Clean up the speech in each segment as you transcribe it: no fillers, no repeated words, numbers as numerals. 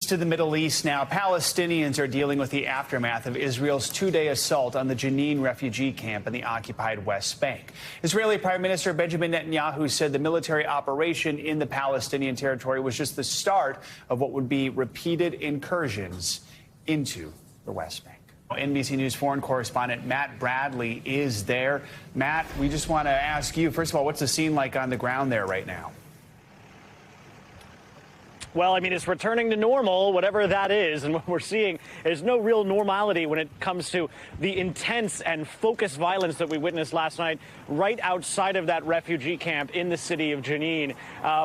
To the Middle East now, Palestinians are dealing with the aftermath of Israel's two-day assault on the Jenin refugee camp in the occupied West Bank. Israeli Prime Minister Benjamin Netanyahu said the military operation in the Palestinian territory was just the start of what would be repeated incursions into the West Bank. NBC News foreign correspondent Matt Bradley is there. Matt, we just want to ask you, first of all, what's the scene like on the ground there right now? Well, I mean, it's returning to normal, whatever that is. And what we're seeing is no real normality when it comes to the intense and focused violence that we witnessed last night right outside of that refugee camp in the city of Jenin.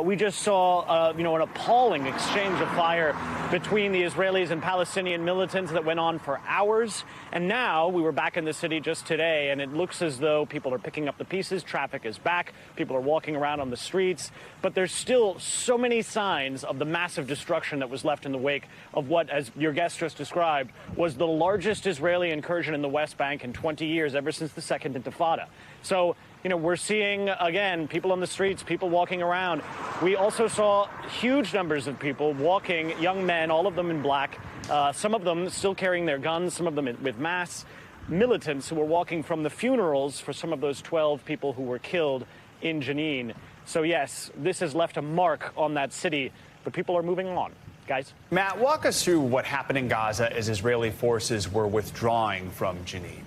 We just saw, an appalling exchange of fire between the Israelis and Palestinian militants that went on for hours. And now we were back in the city just today, and it looks as though people are picking up the pieces. Traffic is back. People are walking around on the streets. But there's still so many signs of the massive destruction that was left in the wake of what, as your guest just described, was the largest Israeli incursion in the West Bank in 20 years, ever since the Second Intifada. So, we're seeing, again, people on the streets, people walking around. We also saw huge numbers of people walking, young men, all of them in black, some of them still carrying their guns, some of them with masks, militants who were walking from the funerals for some of those 12 people who were killed in Jenin. So, yes, this has left a mark on that city, but people are moving on. Guys? Matt, walk us through what happened in Gaza as Israeli forces were withdrawing from Jenin.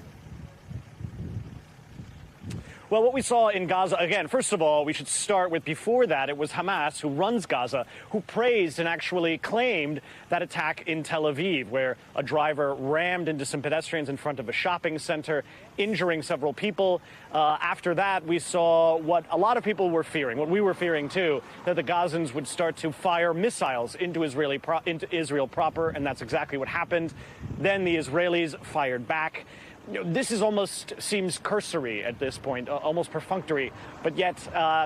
Well, what we saw in Gaza, again, first of all, we should start with before that, it was Hamas, who runs Gaza, who praised and actually claimed that attack in Tel Aviv, where a driver rammed into some pedestrians in front of a shopping center, injuring several people. After that, we saw what a lot of people were fearing, what we were fearing too, that the Gazans would start to fire missiles into Israel proper, and that's exactly what happened. Then the Israelis fired back. This is almost seems cursory at this point, almost perfunctory, but yet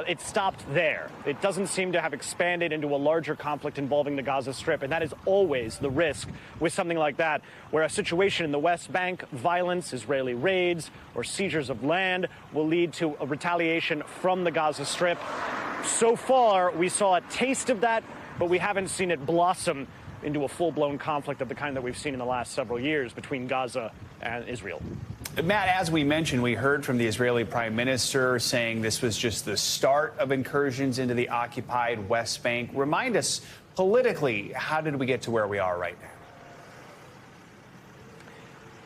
it stopped there. It doesn't seem to have expanded into a larger conflict involving the Gaza Strip, and that is always the risk with something like that, where a situation in the West Bank, violence, Israeli raids, or seizures of land will lead to a retaliation from the Gaza Strip. So far, we saw a taste of that, but we haven't seen it blossom into a full-blown conflict of the kind that we've seen in the last several years between Gaza and Israel. Matt, as we mentioned, we heard from the Israeli Prime Minister saying this was just the start of incursions into the occupied West Bank. Remind us, politically, how did we get to where we are right now?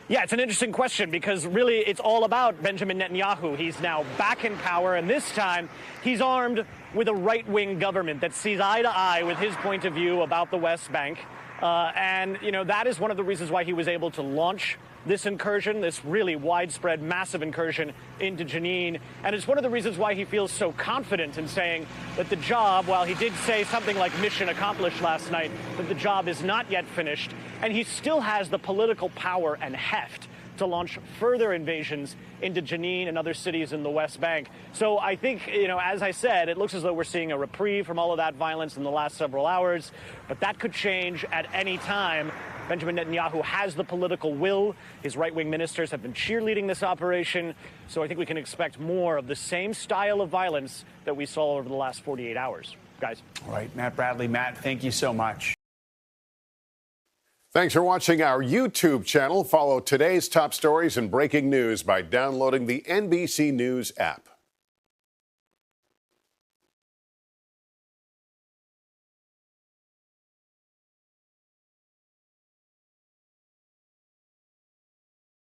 Yeah, it's an interesting question because really it's all about Benjamin Netanyahu. He's now back in power, and this time he's armed with a right-wing government that sees eye to eye with his point of view about the West Bank. That is one of the reasons why he was able to launch this incursion, this really widespread, massive incursion into Jenin. And it's one of the reasons why he feels so confident in saying that the job, while he did say something like mission accomplished last night, that the job is not yet finished. And he still has the political power and heft to launch further invasions into Jenin and other cities in the West Bank. So I think, as I said, it looks as though we're seeing a reprieve from all of that violence in the last several hours, but that could change at any time. Benjamin Netanyahu has the political will. His right-wing ministers have been cheerleading this operation. So I think we can expect more of the same style of violence that we saw over the last 48 hours. Guys. All right, Matt Bradley. Matt, thank you so much. Thanks for watching our YouTube channel. Follow today's top stories and breaking news by downloading the NBC News app.